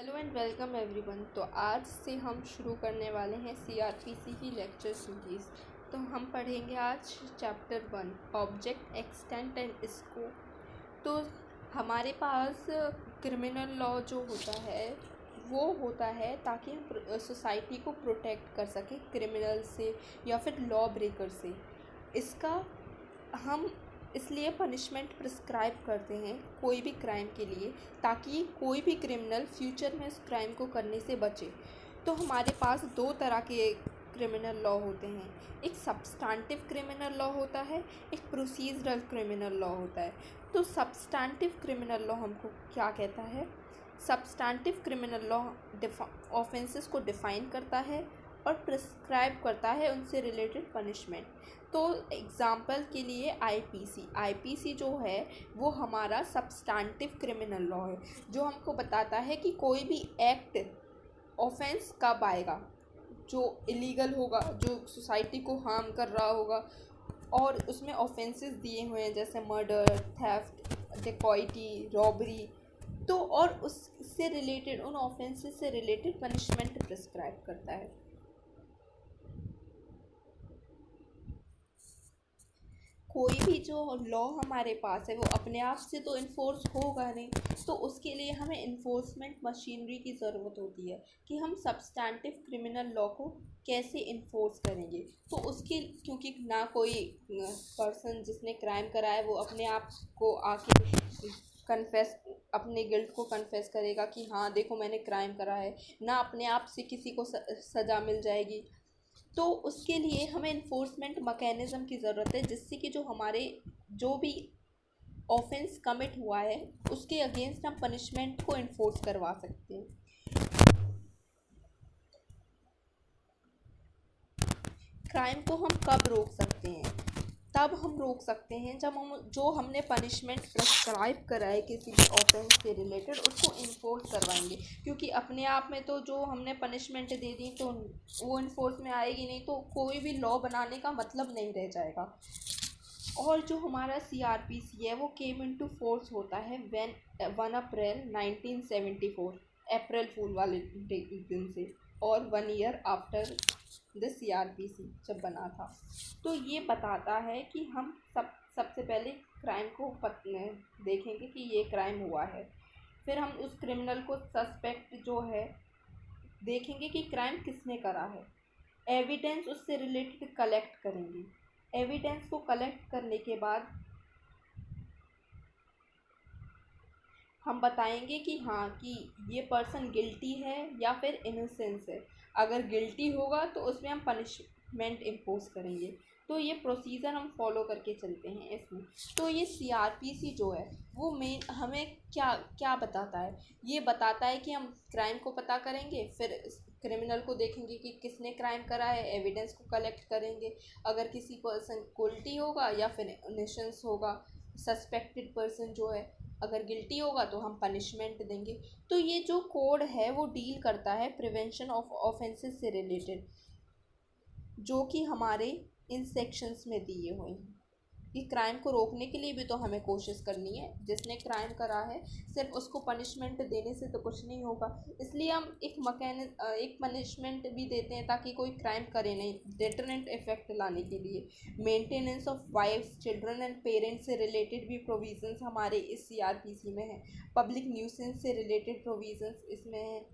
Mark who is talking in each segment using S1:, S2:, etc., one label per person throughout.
S1: Hello and welcome everyone. तो आज से हम शुरू करने वाले हैं सीआरपीसी की लेक्चर सीरीज़। तो हम पढ़ेंगे आज chapter 1 object extent and scope. तो हमारे पास क्रिमिनल लॉ जो होता है वो होता है ताकि हम सोसाइटी को प्रोटेक्ट कर सकें क्रिमिनल से या फिर लॉ ब्रेकर से। इसका हम इसलिए पनिशमेंट प्रिस्क्राइब करते हैं कोई भी क्राइम के लिए, ताकि कोई भी क्रिमिनल फ्यूचर में उस क्राइम को करने से बचे। तो हमारे पास दो तरह के क्रिमिनल लॉ होते हैं, एक सब्सटैंटिव क्रिमिनल लॉ होता है, एक प्रोसीजरल क्रिमिनल लॉ होता है। तो सब्सटैंटिव क्रिमिनल लॉ हमको क्या कहता है? सब्सटैंटिव क्रिमिनल लॉ ऑफेंसेस को डिफ़ाइन करता है और प्रिस्क्राइब करता है उनसे रिलेटेड पनिशमेंट। तो एग्ज़ाम्पल के लिए आईपीसी जो है वो हमारा सब्सटैंटिव क्रिमिनल लॉ है, जो हमको बताता है कि कोई भी एक्ट ऑफेंस कब आएगा जो इलीगल होगा, जो सोसाइटी को हार्म कर रहा होगा, और उसमें ऑफेंसेस दिए हुए हैं जैसे मर्डर, थेफ्ट, डेकॉइटी, रॉबरी। तो और उससे रिलेटेड उन ऑफेंसेस से रिलेटेड पनिशमेंट प्रिस्क्राइब करता है। कोई भी जो लॉ हमारे पास है वो अपने आप से तो इन्फोर्स होगा नहीं, तो उसके लिए हमें इन्फोर्समेंट मशीनरी की ज़रूरत होती है कि हम सब्सटैंटिव क्रिमिनल लॉ को कैसे इन्फोर्स करेंगे। तो उसके क्योंकि ना कोई पर्सन जिसने क्राइम करा है वो अपने आप को आके कन्फेस अपने गिल्ट को कन्फेस करेगा कि हाँ देखो मैंने क्राइम करा है, ना अपने आप से किसी को सज़ा मिल जाएगी। तो उसके लिए हमें इन्फोर्समेंट मैकेनिज़्म की ज़रूरत है, जिससे कि जो हमारे जो भी ऑफेंस कमिट हुआ है उसके अगेंस्ट हम पनिशमेंट को इन्फोर्स करवा सकते हैं। क्राइम को हम कब रोक सकते हैं? तब हम रोक सकते हैं जब हम जो हमने पनिशमेंट प्रिस्क्राइब करा है किसी भी ऑफेंस से रिलेटेड उसको इन्फोर्स करवाएंगे, क्योंकि अपने आप में तो जो हमने पनिशमेंट दे दी तो वो इन्फोर्स में आएगी नहीं, तो कोई भी लॉ बनाने का मतलब नहीं रह जाएगा। और जो हमारा सीआरपीसी है वो केम इनटू फोर्स होता है 1 अप्रैल 1974, अप्रैल फूल वाले दिन से, और 1 ईयर आफ्टर द सीआरपीसी जब बना था। तो ये बताता है कि हम सबसे पहले क्राइम को देखेंगे कि ये क्राइम हुआ है, फिर हम उस क्रिमिनल को सस्पेक्ट जो है देखेंगे कि क्राइम किसने करा है, एविडेंस उससे रिलेटेड कलेक्ट करेंगे। एविडेंस को कलेक्ट करने के बाद हम बताएंगे कि हाँ कि ये पर्सन गिल्टी है या फिर इनोसेंस है। अगर गिल्टी होगा तो उसमें हम पनिशमेंट इम्पोज करेंगे। तो ये प्रोसीजर हम फॉलो करके चलते हैं इसमें। तो ये सीआरपीसी जो है वो मेन हमें क्या क्या बताता है? ये बताता है कि हम क्राइम को पता करेंगे, फिर क्रिमिनल को देखेंगे कि किसने क्राइम करा है, एविडेंस को कलेक्ट करेंगे। अगर किसी पर्सन गिल्टी होगा या फिर इनोसेंस होगा, सस्पेक्टेड पर्सन जो है अगर गिल्टी होगा तो हम पनिशमेंट देंगे। तो ये जो कोड है वो डील करता है प्रिवेंशन ऑफ ऑफेंसेस से रिलेटेड, जो कि हमारे इन सेक्शंस में दिए हुए हैं। कि क्राइम को रोकने के लिए भी तो हमें कोशिश करनी है, जिसने क्राइम करा है सिर्फ उसको पनिशमेंट देने से तो कुछ नहीं होगा। इसलिए हम एक पनिशमेंट भी देते हैं ताकि कोई क्राइम करे नहीं, डेटरेंट इफेक्ट लाने के लिए। Maintenance of wife's, children and parents से रिलेटेड भी प्रोविजंस हमारे इस सीआरपीसी में है। पब्लिक न्यूसेंस से रिलेटेड प्रोविजंस इसमें है।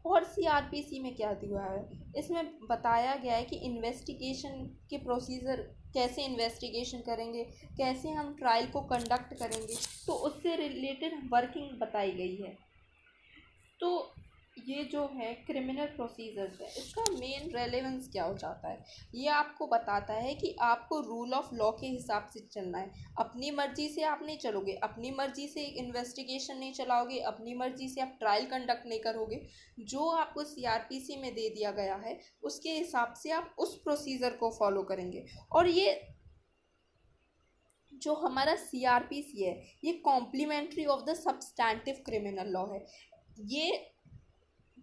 S1: और सीआरपीसी में क्या दिया है, इसमें बताया गया है कि इन्वेस्टिगेशन के प्रोसीजर, कैसे इन्वेस्टिगेशन करेंगे, कैसे हम ट्रायल को कंडक्ट करेंगे, तो उससे रिलेटेड वर्किंग बताई गई है। तो ये जो है क्रिमिनल प्रोसीजर्स है, इसका मेन रेलेवेंस क्या हो जाता है? ये आपको बताता है कि आपको रूल ऑफ लॉ के हिसाब से चलना है। अपनी मर्जी से आप नहीं चलोगे, अपनी मर्जी से इन्वेस्टिगेशन नहीं चलाओगे, अपनी मर्जी से आप ट्रायल कंडक्ट नहीं करोगे। जो आपको सीआरपीसी में दे दिया गया है उसके हिसाब से आप उस प्रोसीजर को फॉलो करेंगे। और ये जो हमारा सीआरपीसी है ये complementary of the substantive criminal law है। ये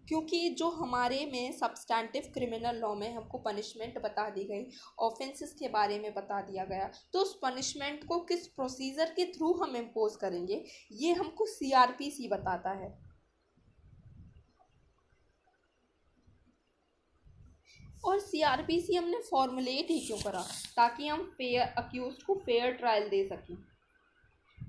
S1: क्योंकि जो हमारे में सब्सटैंटिव क्रिमिनल लॉ में हमको पनिशमेंट बता दी गई, ऑफेंसेस के बारे में बता दिया गया, तो उस पनिशमेंट को किस प्रोसीजर के थ्रू हम इम्पोज करेंगे ये हमको सीआरपीसी बताता है। और सीआरपीसी हमने फॉर्मुलेट ही क्यों करा, ताकि हम फेयर अक्यूज को फेयर ट्रायल दे सकें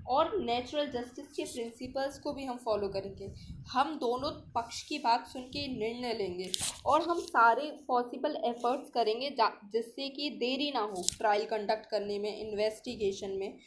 S1: और नेचुरल जस्टिस के प्रिंसिपल्स को भी हम फॉलो करेंगे। हम दोनों पक्ष की बात सुन के निर्णय लेंगे और हम सारे पॉसिबल एफर्ट्स करेंगे जिससे कि देरी ना हो ट्रायल कंडक्ट करने में, इन्वेस्टिगेशन में,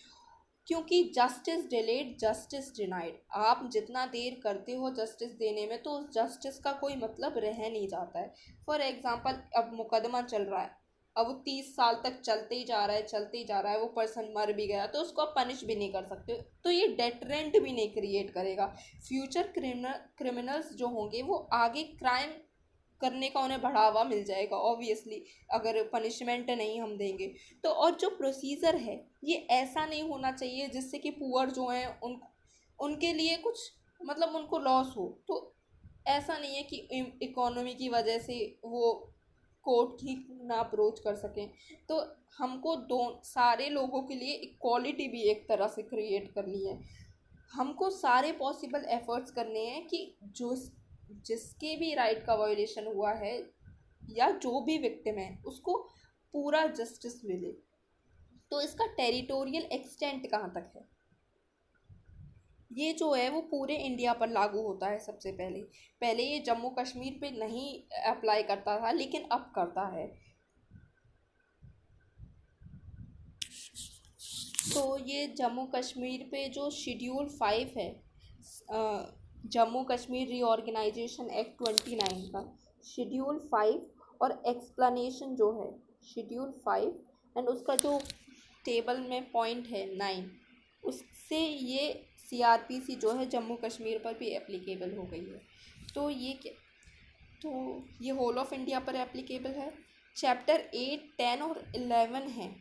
S1: क्योंकि जस्टिस डिलेड जस्टिस डिनाइड। आप जितना देर करते हो जस्टिस देने में तो उस जस्टिस का कोई मतलब रह नहीं जाता है। फॉर एग्ज़ाम्पल, अब मुकदमा चल रहा है, अब वो 30 साल तक चलते ही जा रहा है, चलते ही जा रहा है, वो पर्सन मर भी गया तो उसको आप पनिश भी नहीं कर सकते, तो ये डेटरेंट भी नहीं क्रिएट करेगा। फ्यूचर क्रिमिनल्स जो होंगे वो आगे क्राइम करने का उन्हें बढ़ावा मिल जाएगा ऑब्वियसली, अगर पनिशमेंट नहीं हम देंगे तो। और जो प्रोसीजर है ये ऐसा नहीं होना चाहिए जिससे कि पुअर जो हैं उनके लिए कुछ मतलब उनको लॉस हो। तो ऐसा नहीं है कि इकोनॉमी की वजह से वो कोर्ट की ना अप्रोच कर सकें, तो हमको दो सारे लोगों के लिए इक्वालिटी भी एक तरह से क्रिएट करनी है। हमको सारे पॉसिबल एफर्ट्स करने हैं कि जो जिसके भी राइट का वायोलेशन हुआ है या जो भी विक्टिम है उसको पूरा जस्टिस मिले। तो इसका टेरिटोरियल एक्सटेंट कहाँ तक है, ये जो है वो पूरे इंडिया पर लागू होता है। सबसे पहले ये जम्मू कश्मीर पे नहीं अप्लाई करता था, लेकिन अब करता है। तो ये जम्मू कश्मीर पे जो शेड्यूल 5 है, जम्मू कश्मीर रीऑर्गेनाइजेशन एक्ट 29 का शेड्यूल 5 और एक्सप्लेनेशन जो है शेड्यूल 5 एंड उसका जो टेबल में पॉइंट है 9, उससे ये सीआरपीसी जो है जम्मू कश्मीर पर भी एप्लीकेबल हो गई है। तो ये होल ऑफ इंडिया पर एप्लीकेबल है। चैप्टर 8, 10 और 11 हैं,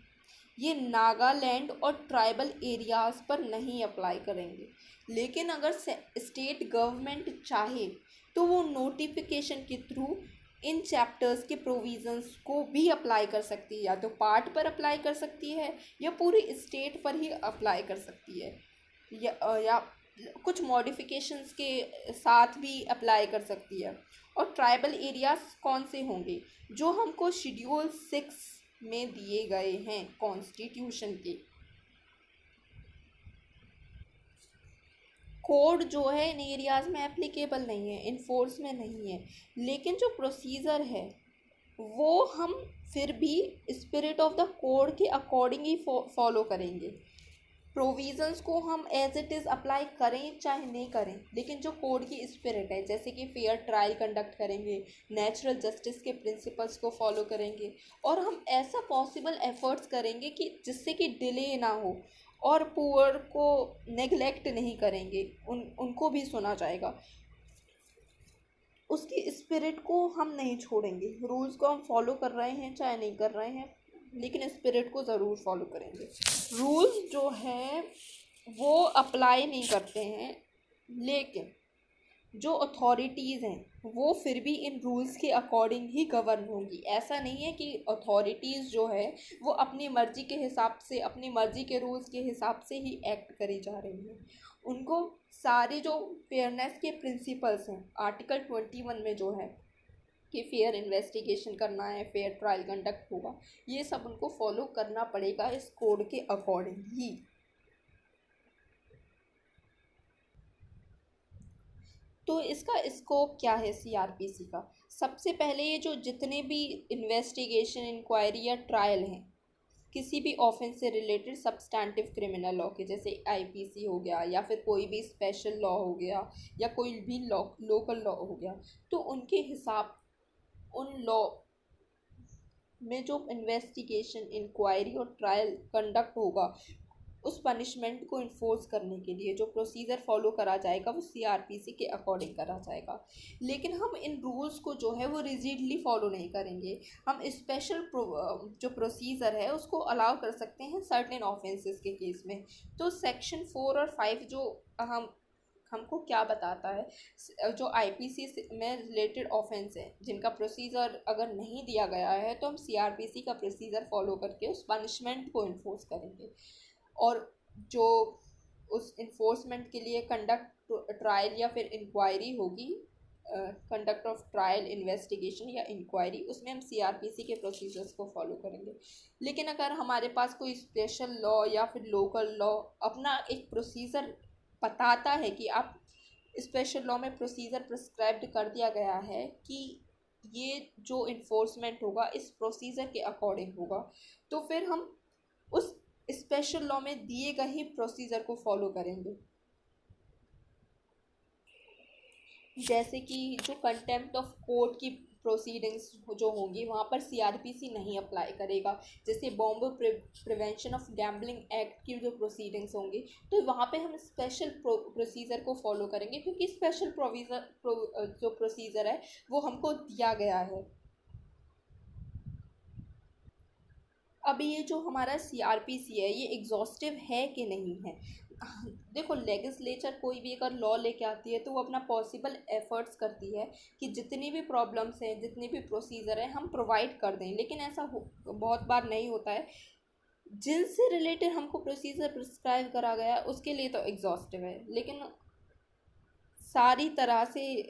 S1: ये नागालैंड और ट्राइबल एरियाज़ पर नहीं अप्लाई करेंगे, लेकिन अगर स्टेट गवर्नमेंट चाहे तो वो नोटिफिकेशन के थ्रू इन चैप्टर्स के प्रोविज़न्स को भी अप्लाई कर सकती है, या तो पार्ट पर अप्लाई कर सकती है या पूरी स्टेट पर ही अप्लाई कर सकती है, या कुछ मॉडिफिकेशंस के साथ भी अप्लाई कर सकती है। और ट्राइबल एरियाज़ कौन से होंगे, जो हमको शेड्यूल 6 में दिए गए हैं कॉन्स्टिट्यूशन के। कोड जो है इन एरियाज़ में एप्लीकेबल नहीं है, इन्फोर्स में नहीं है, लेकिन जो प्रोसीजर है वो हम फिर भी स्पिरिट ऑफ द कोड के अकॉर्डिंग ही फॉलो करेंगे। प्रोविज़न्स को हम एज इट इज़ अप्लाई करें चाहे नहीं करें, लेकिन जो कोड की स्पिरिट है, जैसे कि फेयर ट्रायल कंडक्ट करेंगे, नेचुरल जस्टिस के प्रिंसिपल्स को फॉलो करेंगे, और हम ऐसा पॉसिबल एफर्ट्स करेंगे कि जिससे कि डिले ना हो, और पुअर को नेग्लेक्ट नहीं करेंगे, उनको भी सुना जाएगा। उसकी स्पिरिट को हम नहीं छोड़ेंगे, रूल्स को हम फॉलो कर रहे हैं चाहे नहीं कर रहे हैं, लेकिन स्पिरिट को ज़रूर फॉलो करेंगे। रूल्स जो है वो अप्लाई नहीं करते हैं, लेकिन जो अथॉरिटीज़ हैं वो फिर भी इन रूल्स के अकॉर्डिंग ही गवर्न होंगी। ऐसा नहीं है कि अथॉरिटीज़ जो है वो अपनी मर्ज़ी के हिसाब से, अपनी मर्ज़ी के रूल्स के हिसाब से ही एक्ट करी जा रही हैं। उनको सारे जो फेयरनेस के प्रिंसिपल्स हैं आर्टिकल 21 में जो है कि फेयर इन्वेस्टिगेशन करना है, फेयर ट्रायल कंडक्ट होगा, ये सब उनको फॉलो करना पड़ेगा इस कोड के अकॉर्डिंग ही। तो इसका स्कोप क्या है सीआरपीसी का। सबसे पहले ये जो जितने भी इन्वेस्टिगेशन, इंक्वायरी या ट्रायल हैं किसी भी ऑफेंस से रिलेटेड सब्सटैंटिव क्रिमिनल लॉ के, जैसे आईपीसी हो गया या फिर कोई भी स्पेशल लॉ हो गया या कोई भी लॉ लोकल लॉ हो गया, तो उनके हिसाब उन लॉ में जो इन्वेस्टिगेशन, इंक्वायरी और ट्रायल कंडक्ट होगा उस पनिशमेंट को इन्फोर्स करने के लिए जो प्रोसीजर फॉलो करा जाएगा वो सीआरपीसी के अकॉर्डिंग करा जाएगा। लेकिन हम इन रूल्स को जो है वो रिजिडली फॉलो नहीं करेंगे। हम स्पेशल जो प्रोसीजर है उसको अलाउ कर सकते हैं सर्टेन ऑफेंसेस के केस में। तो सेक्शन 4 और 5 जो हम हमको क्या बताता है। जो आईपीसी में रिलेटेड ऑफेंस है जिनका प्रोसीजर अगर नहीं दिया गया है तो हम सीआरपीसी का प्रोसीजर फॉलो करके उस पनिशमेंट को इन्फोर्स करेंगे। और जो उस इन्फोर्समेंट के लिए कंडक्ट ट्रायल या फिर इंक्वायरी होगी, कंडक्ट ऑफ ट्रायल, इन्वेस्टिगेशन या इंक्वायरी, उसमें हम सीआरपीसी के प्रोसीजर्स को फॉलो करेंगे। लेकिन अगर हमारे पास कोई स्पेशल लॉ या फिर लोकल लॉ अपना एक प्रोसीजर बताता है कि आप स्पेशल लॉ में प्रोसीजर प्रिस्क्राइब्ड कर दिया गया है कि ये जो इन्फोर्समेंट होगा इस प्रोसीजर के अकॉर्डिंग होगा, तो फिर हम उस स्पेशल लॉ में दिए गए ही प्रोसीजर को फॉलो करेंगे। जैसे कि जो कंटेम्प्ट ऑफ कोर्ट की प्रोसीडिंग्स जो होंगी वहाँ पर सीआरपीसी नहीं अप्लाई करेगा। जैसे Bombay prevention of gambling act की जो प्रोसीडिंग्स होंगी तो वहाँ पे हम स्पेशल प्रोसीजर को फॉलो करेंगे, क्योंकि स्पेशल जो प्रोसीजर है वो हमको दिया गया है। अब ये जो हमारा सीआरपीसी है ये एग्जॉस्टिव है कि नहीं है। देखो, लेजिस्लेचर कोई भी अगर लॉ लेके आती है तो वो अपना पॉसिबल एफर्ट्स करती है कि जितनी भी प्रॉब्लम्स हैं, जितने भी प्रोसीजर हैं, हम प्रोवाइड कर दें। लेकिन ऐसा बहुत बार नहीं होता है। जिनसे रिलेटेड हमको प्रोसीजर प्रिस्क्राइब करा गया है उसके लिए तो एग्जॉस्टिव है, लेकिन सारी तरह से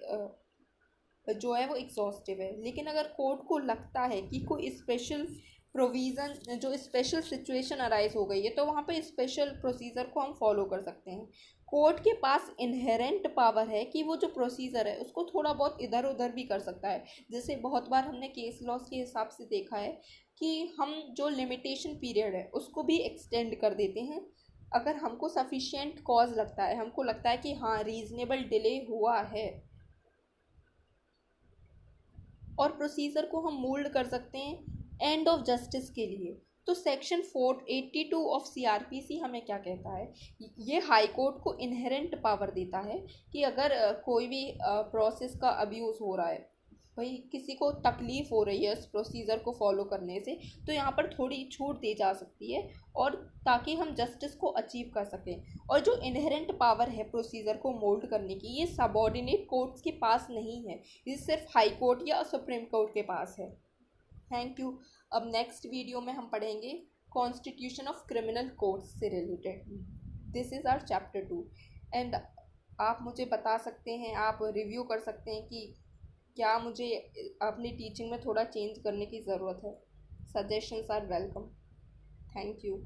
S1: जो है वो एग्जॉस्टिव है। लेकिन अगर कोर्ट को लगता है कि कोई स्पेशल प्रोविज़न, जो स्पेशल सिचुएशन अराइज हो गई है, तो वहाँ पे स्पेशल प्रोसीजर को हम फॉलो कर सकते हैं। कोर्ट के पास इनहेरेंट पावर है कि वो जो प्रोसीजर है उसको थोड़ा बहुत इधर उधर भी कर सकता है। जैसे बहुत बार हमने केस लॉस के हिसाब से देखा है कि हम जो लिमिटेशन पीरियड है उसको भी एक्सटेंड कर देते हैं। अगर हमको सफिशिएंट कॉज लगता है, हमको लगता है कि हाँ रीज़नेबल डिले हुआ है, और प्रोसीजर को हम मोल्ड कर सकते हैं एंड ऑफ जस्टिस के लिए। तो सेक्शन 482 ऑफ सीआरपीसी हमें क्या कहता है, ये हाई कोर्ट को इनहेरेंट पावर देता है कि अगर कोई भी प्रोसेस का अब्यूज़ हो रहा है, भाई किसी को तकलीफ़ हो रही है इस प्रोसीजर को फॉलो करने से, तो यहाँ पर थोड़ी छूट दी जा सकती है, और ताकि हम जस्टिस को अचीव कर सकें। और जो इनहेरेंट पावर है प्रोसीजर को मोल्ड करने की, ये सबॉर्डिनेट कोर्ट्स के पास नहीं है, ये सिर्फ हाई कोर्ट या सुप्रीम कोर्ट के पास है। Thank you. अब नेक्स्ट वीडियो में हम पढ़ेंगे कॉन्स्टिट्यूशन ऑफ क्रिमिनल कोर्ट्स से related. This is our chapter 2। And आप मुझे बता सकते हैं, आप रिव्यू कर सकते हैं कि क्या मुझे अपनी टीचिंग में थोड़ा चेंज करने की ज़रूरत है। Suggestions are welcome. Thank you.